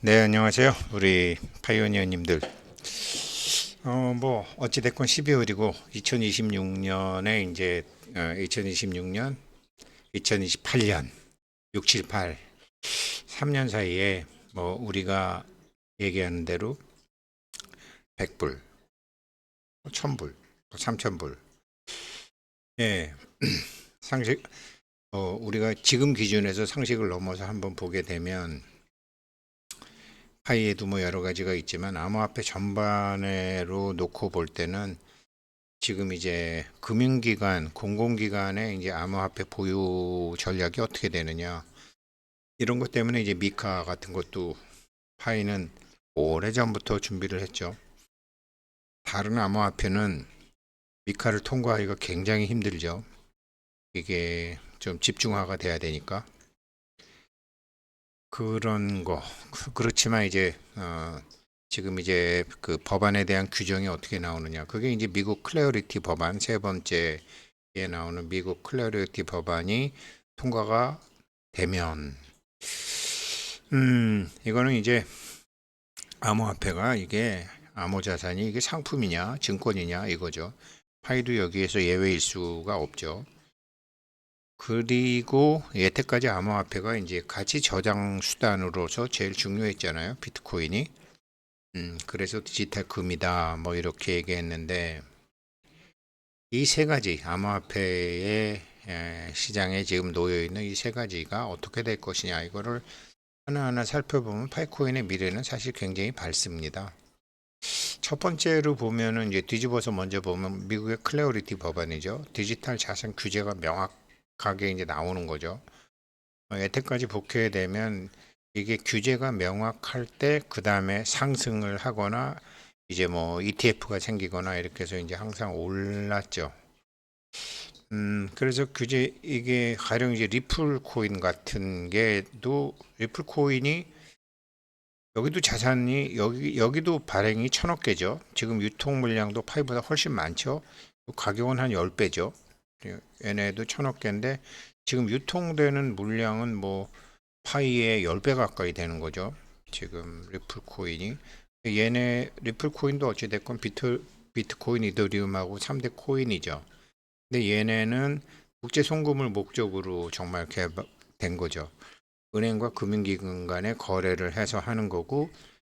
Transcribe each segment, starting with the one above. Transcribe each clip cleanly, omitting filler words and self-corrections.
네, 안녕하세요. 우리 파이오니어님들. 어찌됐건 12월이고, 2026년에 이제, 2026년, 2028년, 6, 7, 8, 3년 사이에 우리가 얘기하는 대로 100불, 1000불, 3000불. 예, 상식, 우리가 지금 기준에서 상식을 넘어서 한번 보게 되면, 파이에도 여러 가지가 있지만, 암호화폐 전반으로 놓고 볼 때는 지금 이제 금융기관, 공공기관의 이제 암호화폐 보유 전략이 어떻게 되느냐. 이런 것 때문에 이제 미카 같은 것도 파이는 오래전부터 준비를 했죠. 다른 암호화폐는 미카를 통과하기가 굉장히 힘들죠. 이게 좀 집중화가 돼야 되니까. 그런 거. 그렇지만 이제, 지금 이제 그 법안에 대한 규정이 어떻게 나오느냐. 그게 이제 미국 클래리티 법안 세 번째에 나오는 미국 클래리티 법안이 통과가 되면, 이거는 이제 암호화폐가 이게 암호자산이 이게 상품이냐, 증권이냐 이거죠. 파이도 여기에서 예외일 수가 없죠. 그리고 여태까지 암호화폐가 이제 가치 저장 수단으로서 제일 중요했잖아요. 비트코인이. 그래서 디지털 금이다. 이렇게 얘기했는데 이 세 가지 암호화폐의 시장에 지금 놓여 있는 이 세 가지가 어떻게 될 것이냐 이거를 하나하나 살펴보면 파이코인의 미래는 사실 굉장히 밝습니다. 첫 번째로 보면은 이제 뒤집어서 먼저 보면 미국의 클래리티 법안이죠. 디지털 자산 규제가 명확하게 이제 나오는 거죠. 여태까지 복회되면 이게 규제가 명확할 때 그 다음에 상승을 하거나 이제 ETF가 생기거나 이렇게 해서 이제 항상 올랐죠. 그래서 규제 이게 가령 이제 리플 코인 같은 게도 리플 코인이 여기도 자산이 여기도 발행이 1,000억 개죠. 지금 유통 물량도 파이보다 훨씬 많죠. 가격은 한 10배죠. 얘네도 1,000억 개인데 지금 유통되는 물량은 파이의 10배 가까이 되는 거죠. 지금 리플 코인이 얘네 리플 코인도 어찌 됐건 비트코인, 이더리움하고 3대 코인이죠. 근데 얘네는 국제 송금을 목적으로 정말 개발된 거죠. 은행과 금융기관 간의 거래를 해서 하는 거고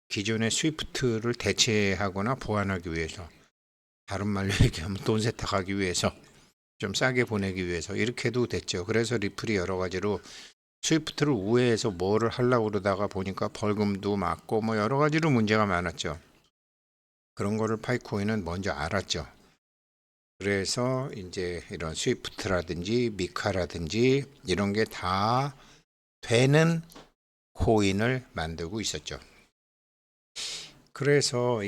기존의 스위프트를 대체하거나 보완하기 위해서 다른 말로 얘기하면 돈 세탁하기 위해서 좀 싸게 보내기 위해서 이렇게도 됐죠. 그래서 리플이 여러 가지로 스위프트를 우회해서 뭐를 하려고 그러다가 보니까 벌금도 맞고 여러 가지로 문제가 많았죠. 그런 거를 파이코인은 먼저 알았죠. 그래서 이제 이런 스위프트라든지 미카라든지 이런 게 다 되는 코인을 만들고 있었죠. 그래서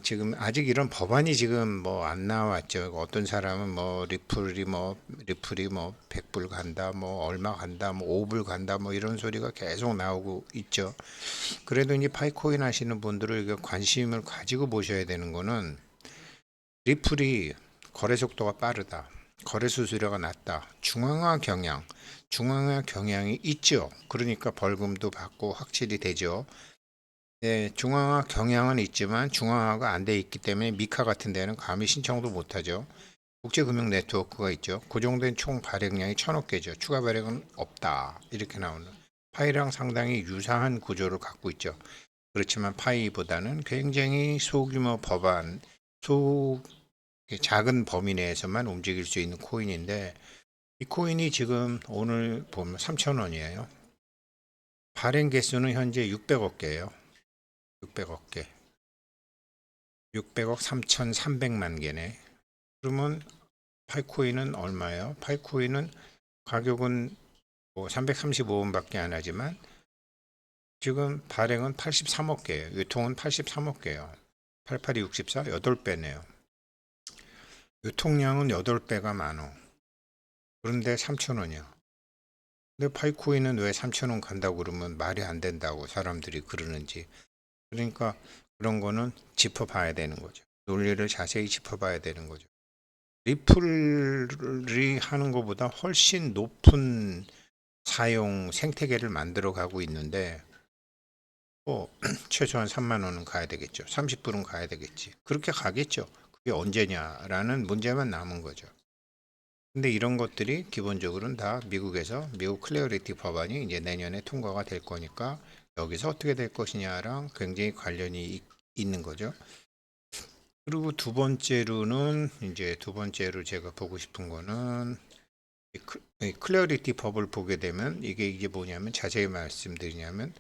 지금 아직 이런 법안이 지금 안 나왔죠. 어떤 사람은 리플이 100불 간다, 얼마 간다, 5불 간다, 이런 소리가 계속 나오고 있죠. 그래도 이제 파이코인 하시는 분들을 이게 관심을 가지고 보셔야 되는 거는 리플이 거래 속도가 빠르다. 거래 수수료가 낮다. 중앙화 경향이 있죠. 그러니까 벌금도 받고 확실히 되죠. 네, 중앙화 경향은 있지만 중앙화가 안 돼 있기 때문에 미카 같은 데는 감히 신청도 못 하죠. 국제금융 네트워크가 있죠. 고정된 총 발행량이 1,000억 개죠. 추가 발행은 없다. 이렇게 나오는. 파이랑 상당히 유사한 구조를 갖고 있죠. 그렇지만 파이보다는 굉장히 소규모 법안, 소 작은 범위 내에서만 움직일 수 있는 코인인데 이 코인이 지금 오늘 보면 3,000원이에요. 발행 개수는 현재 600억 개예요. 600억 개. 600억 3,300만 개네. 그러면 파이코인은 얼마예요? 파이코인은 가격은 335원밖에 안 하지만 지금 발행은 83억 개예요. 유통은 83억 개예요. 88이 64, 8배네요. 유통량은 8배가 많어. 그런데 3,000원이야. 근데 파이코인은 왜 3,000원 간다고 그러면 말이 안 된다고 사람들이 그러는지. 그러니까 그런 거는 짚어봐야 되는 거죠. 논리를 자세히 짚어봐야 되는 거죠. 리플이 하는 것보다 훨씬 높은 사용 생태계를 만들어 가고 있는데 뭐 최소한 3만 원은 가야 되겠죠. 30불은 가야 되겠지. 그렇게 가겠죠. 그게 언제냐라는 문제만 남은 거죠. 근데 이런 것들이 기본적으로는 다 미국에서 미국 클래리티 법안이 이제 내년에 통과가 될 거니까 여기서 어떻게 될 것이냐랑 굉장히 관련이 있는 거죠. 그리고 두 번째로 제가 보고 싶은 거는 이 클래리티 법을 보게 되면 이게 뭐냐면 자세히 말씀드리냐면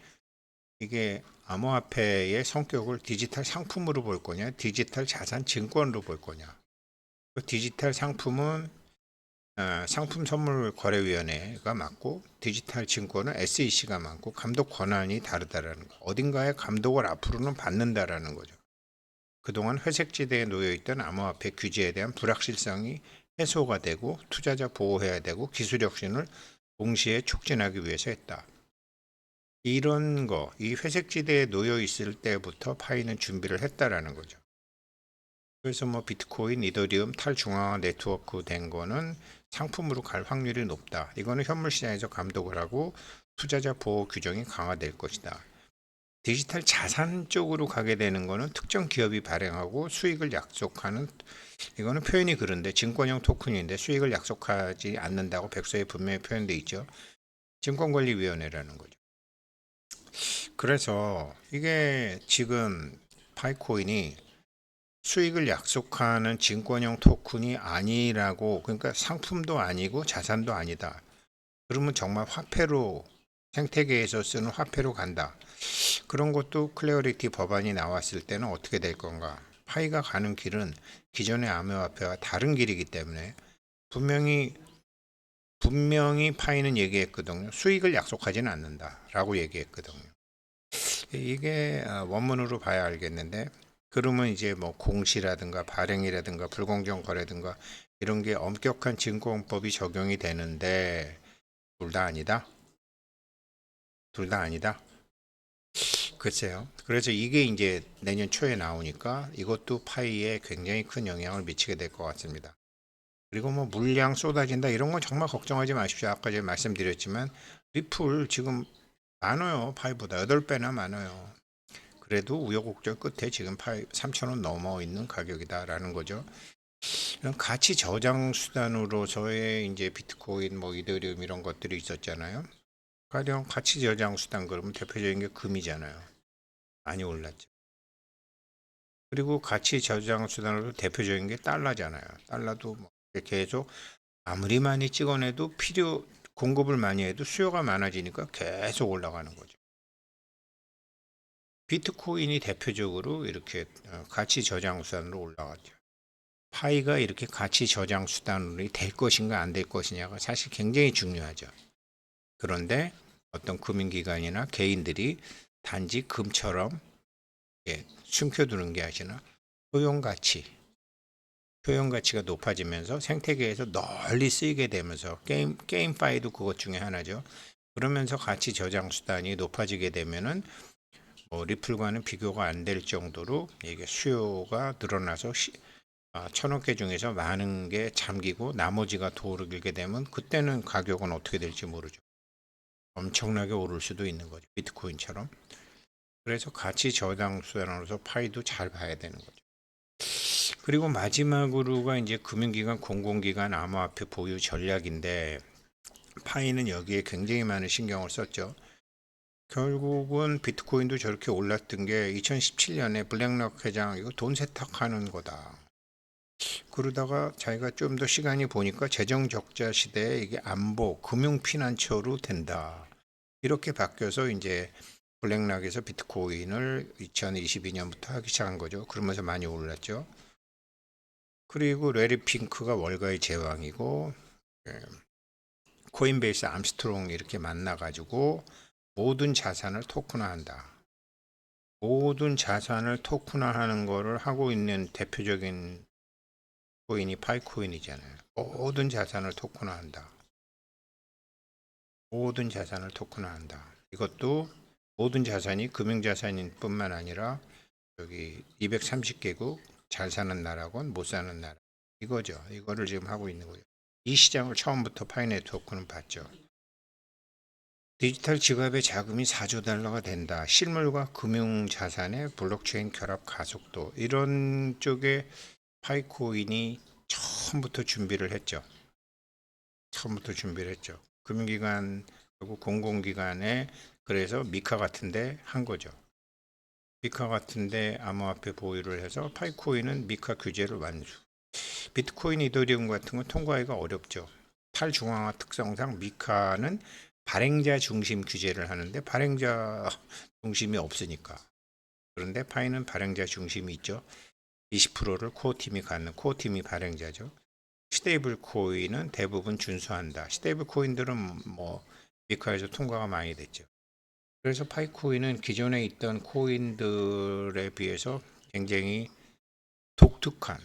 이게 암호화폐의 성격을 디지털 상품으로 볼 거냐, 디지털 자산 증권으로 볼 거냐. 그 디지털 상품은 상품 선물 거래위원회가 맡고 디지털 증권은 SEC가 맡고 감독 권한이 다르다라는 거. 어딘가에 감독을 앞으로는 받는다라는 거죠. 그동안 회색지대에 놓여 있던 암호화폐 규제에 대한 불확실성이 해소가 되고 투자자 보호해야 되고 기술 혁신을 동시에 촉진하기 위해서 했다. 이런 거, 이 회색지대에 놓여 있을 때부터 파이는 준비를 했다라는 거죠. 그래서 뭐 비트코인, 이더리움, 탈중앙화 네트워크 된 거는 상품으로 갈 확률이 높다. 이거는 현물 시장에서 감독을 하고 투자자 보호 규정이 강화될 것이다. 디지털 자산 쪽으로 가게 되는 거는 특정 기업이 발행하고 수익을 약속하는, 이거는 표현이 그런데 증권형 토큰인데 수익을 약속하지 않는다고 백서에 분명히 표현되어 있죠. 증권관리위원회라는 거죠. 그래서 이게 지금 파이코인이 수익을 약속하는 증권형 토큰이 아니라고, 그러니까 상품도 아니고 자산도 아니다. 그러면 정말 화폐로, 생태계에서 쓰는 화폐로 간다. 그런 것도 클래리티 법안이 나왔을 때는 어떻게 될 건가? 파이가 가는 길은 기존의 암호화폐와 다른 길이기 때문에 분명히 파이는 얘기했거든요. 수익을 약속하지는 않는다라고 얘기했거든요. 이게 원문으로 봐야 알겠는데, 그러면 이제 뭐 공시라든가 발행이라든가 불공정 거래든가 이런 게 엄격한 증권법이 적용이 되는데 둘 다 아니다. 둘 다 아니다. 글쎄요. 그래서 이게 이제 내년 초에 나오니까 이것도 파이에 굉장히 큰 영향을 미치게 될 것 같습니다. 그리고 뭐 물량 쏟아진다 이런 건 정말 걱정하지 마십시오. 아까 제가 말씀드렸지만 리플 지금 많아요. 파이보다 8배나 많아요. 그래도 우여곡절 끝에 지금 파이 3,000원 넘어 있는 가격이다라는 거죠. 이런 가치 저장 수단으로서의 이제 비트코인, 뭐 이더리움 이런 것들이 있었잖아요. 가령 가치 저장 수단 그러면 대표적인 게 금이잖아요. 많이 올랐죠. 그리고 가치 저장 수단으로 대표적인 게 달러잖아요. 달러도 뭐 계속 아무리 많이 찍어내도 공급을 많이 해도 수요가 많아지니까 계속 올라가는 거죠. 비트코인이 대표적으로 이렇게 가치 저장 수단으로 올라갔죠. 파이가 이렇게 가치 저장 수단이 될 것인가 안 될 것이냐가 사실 굉장히 중요하죠. 그런데 어떤 금융기관이나 개인들이 단지 금처럼 숨겨두는 게 아니라 효용 가치가 높아지면서 생태계에서 널리 쓰이게 되면서 게임파이도 그것 중에 하나죠. 그러면서 가치 저장 수단이 높아지게 되면은 뭐 리플과는 비교가 안 될 정도로 이게 수요가 늘어나서 1,000억 개 중에서 많은 게 잠기고 나머지가 도르게 되면 그때는 가격은 어떻게 될지 모르죠. 엄청나게 오를 수도 있는 거죠. 비트코인처럼. 그래서 가치 저장 수단으로서 파이도 잘 봐야 되는 거죠. 그리고 마지막으로가 이제 금융기관, 공공기관 암호화폐 보유 전략인데 파이는 여기에 굉장히 많은 신경을 썼죠. 결국은 비트코인도 저렇게 올랐던 게 2017년에 블랙록 회장 이거 돈 세탁하는 거다. 그러다가 자기가 좀 더 시간이 보니까 재정 적자 시대에 이게 안보, 금융 피난처로 된다. 이렇게 바뀌어서 이제 블랙락에서 비트코인을 2022년부터 하기 시작한 거죠. 그러면서 많이 올랐죠. 그리고 레리 핑크가 월가의 제왕이고 코인베이스 암스트롱 이렇게 만나가지고 모든 자산을 토큰화한다. 모든 자산을 토큰화하는 거를 하고 있는 대표적인 코인이 파이코인이잖아요. 모든 자산을 토큰화한다. 모든 자산을 토큰화한다. 이것도 모든 자산이 금융자산인 뿐만 아니라 여기 230개국 잘 사는 나라건 못 사는 나라 이거죠. 이거를 지금 하고 있는 거예요. 이 시장을 처음부터 파이네트워크는 봤죠. 디지털 지갑의 자금이 4조 달러가 된다. 실물과 금융 자산의 블록체인 결합 가속도. 이런 쪽에 파이코인이 처음부터 준비를 했죠. 금융기관 그리고 공공기관에 그래서 미카 같은데 한 거죠. 미카 같은데 암호화폐 보유를 해서 파이코인은 미카 규제를 완수. 비트코인, 이더리움 같은 건 통과하기가 어렵죠. 탈중앙화 특성상 미카는 발행자 중심 규제를 하는데 발행자 중심이 없으니까. 그런데 파이는 발행자 중심이 있죠. 20%를 코어팀이 갖는 코어팀이 발행자죠. 스테이블 코인은 대부분 준수한다. 스테이블 코인들은 뭐 미카에서 통과가 많이 됐죠. 그래서 파이코인은 기존에 있던 코인들에 비해서 굉장히 독특한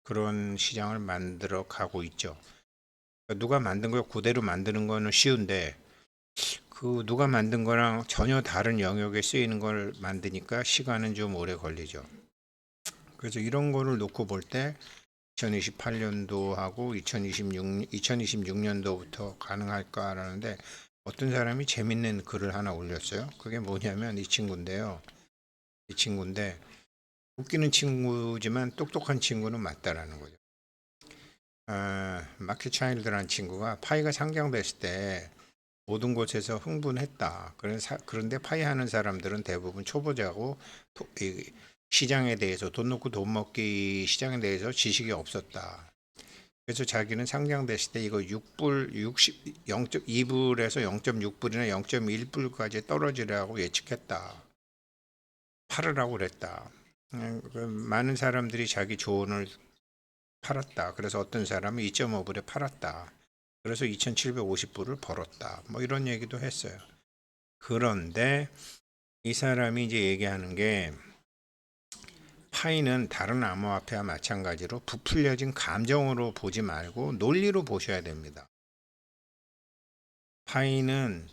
그런 시장을 만들어 가고 있죠. 누가 만든 걸 그대로 만드는 거는 쉬운데 그 누가 만든 거랑 전혀 다른 영역에 쓰이는 걸 만드니까 시간은 좀 오래 걸리죠. 그래서 이런 거를 놓고 볼 때 2028년도하고 2026년도부터 가능할까라는데 어떤 사람이 재밌는 글을 하나 올렸어요. 그게 뭐냐면 이 친구인데요. 이 친구인데 웃기는 친구지만 똑똑한 친구는 맞다라는 거죠. 마켓 차일드라는 친구가 파이가 상장됐을 때 모든 곳에서 흥분했다. 그런데 파이 하는 사람들은 대부분 초보자고 이 시장에 대해서 돈 놓고 돈 먹기 시장에 대해서 지식이 없었다. 그래서 자기는 상장됐을 때 이거 6불, 0.2불에서 0.6불이나 0.1불까지 떨어지라고 예측했다. 팔으라고 그랬다. 그 많은 사람들이 자기 조언을 팔았다. 그래서 어떤 사람은 2.5불에 팔았다. 그래서 2,750불을 벌었다. 뭐 이런 얘기도 했어요. 그런데 이 사람이 이제 얘기하는 게 파이는 다른 암호화폐와 마찬가지로 부풀려진 감정으로 보지 말고 논리로 보셔야 됩니다. 파이는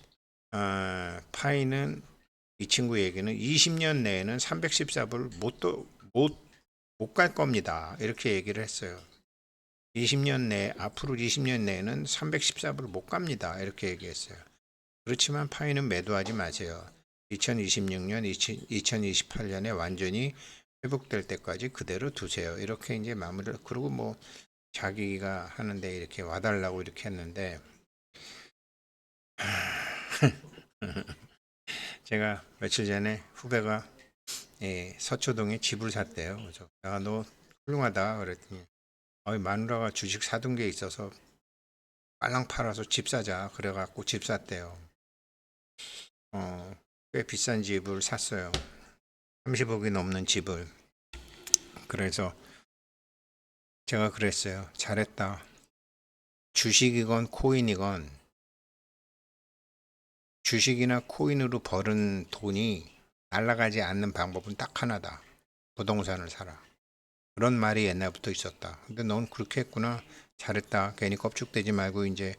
파이는 이 친구 얘기는 20년 내에는 314불 못 갈 겁니다. 이렇게 얘기를 했어요. 20년 내 앞으로 20년 내에는 314불 못 갑니다. 이렇게 얘기했어요. 그렇지만 파이는 매도하지 마세요. 2026년, 2028년에 완전히 회복될 때까지 그대로 두세요. 이렇게 이제 마무리를 그리고 뭐 자기가 하는데 이렇게 와달라고 이렇게 했는데 제가 며칠 전에 후배가 서초동에 집을 샀대요. 그래서 너 훌륭하다 그랬더니 마누라가 주식 사둔 게 있어서 빨랑 팔아서 집 사자 그래갖고 집 샀대요. 꽤 비싼 집을 샀어요. 30억이 넘는 집을. 그래서 제가 그랬어요. 잘했다. 주식이건 코인이건 주식이나 코인으로 벌은 돈이 날아가지 않는 방법은 딱 하나다. 부동산을 사라. 그런 말이 옛날부터 있었다. 근데 넌 그렇게 했구나. 잘했다. 괜히 껍죽대지 말고 이제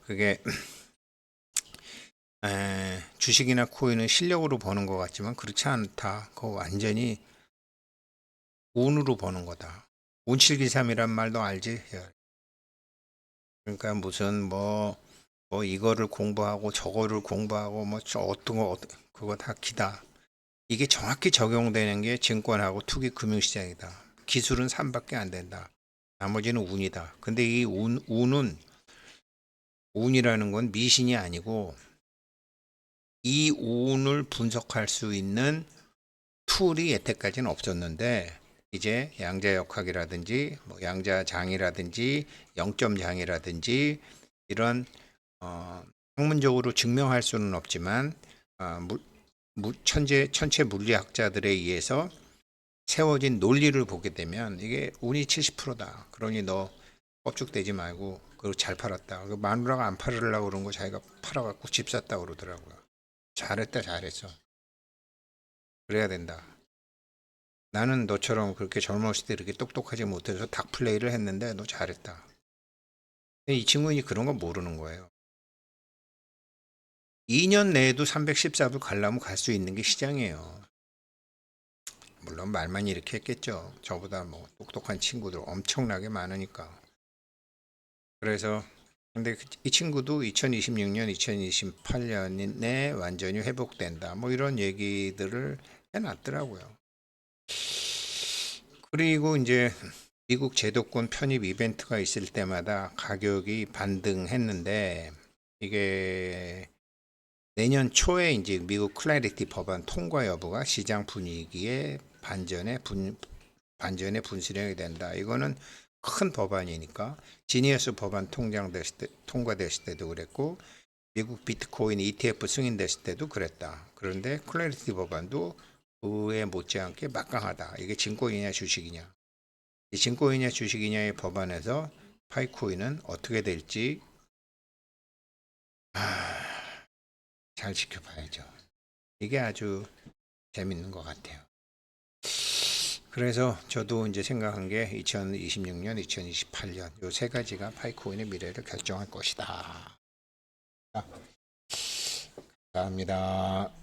그게 주식이나 코인은 실력으로 버는 것 같지만 그렇지 않다. 그거 완전히 운으로 버는 거다. 운칠기삼이란 말도 알지? 그러니까 무슨 뭐 이거를 공부하고 저거를 공부하고 뭐 저 어떤 거 그거 다 기다. 이게 정확히 적용되는 게 증권하고 투기 금융시장이다. 기술은 3밖에 안 된다. 나머지는 운이다. 근데 이 운이라는 건 미신이 아니고 이 운을 분석할 수 있는 툴이 여태까지는 없었는데 이제 양자역학이라든지 뭐 양자장이라든지 영점장이라든지 이런 학문적으로 증명할 수는 없지만 천체 물리학자들에 의해서 세워진 논리를 보게 되면 이게 운이 70%다. 그러니 너 껍죽대지 말고 그리고 잘 팔았다. 그 마누라가 안 팔으려고 그런 거 자기가 팔아갖고 집 샀다 그러더라고요. 잘했다 잘했어. 그래야 된다. 나는 너처럼 그렇게 젊었을 때 이렇게 똑똑하지 못해서 닭플레이를 했는데 너 잘했다. 이 친구는 그런 거 모르는 거예요. 2년 내에도 314불 가려면 갈 수 있는 게 시장이에요. 물론 말만 이렇게 했겠죠. 저보다 뭐 똑똑한 친구들 엄청나게 많으니까. 그래서 근데 이 친구도 2026년, 2028년에 완전히 회복된다. 뭐 이런 얘기들을 해놨더라고요. 그리고 이제 미국 제도권 편입 이벤트가 있을 때마다 가격이 반등했는데 이게 내년 초에 이제 미국 클래리티 법안 통과 여부가 시장 분위기에 반전의 분수령이 된다. 이거는 큰 법안이니까 지니어스 법안 통과됐을 때도 그랬고 미국 비트코인 ETF 승인됐을 때도 그랬다. 그런데 클래리티 법안도 그에 못지않게 막강하다. 이게 증권이냐 주식이냐. 이 증권이냐 주식이냐의 법안에서 파이코인은 어떻게 될지 잘 지켜봐야죠. 이게 아주 재밌는 것 같아요. 그래서 저도 이제 생각한 게 2026년, 2028년 요 세 가지가 파이코인의 미래를 결정할 것이다. 감사합니다.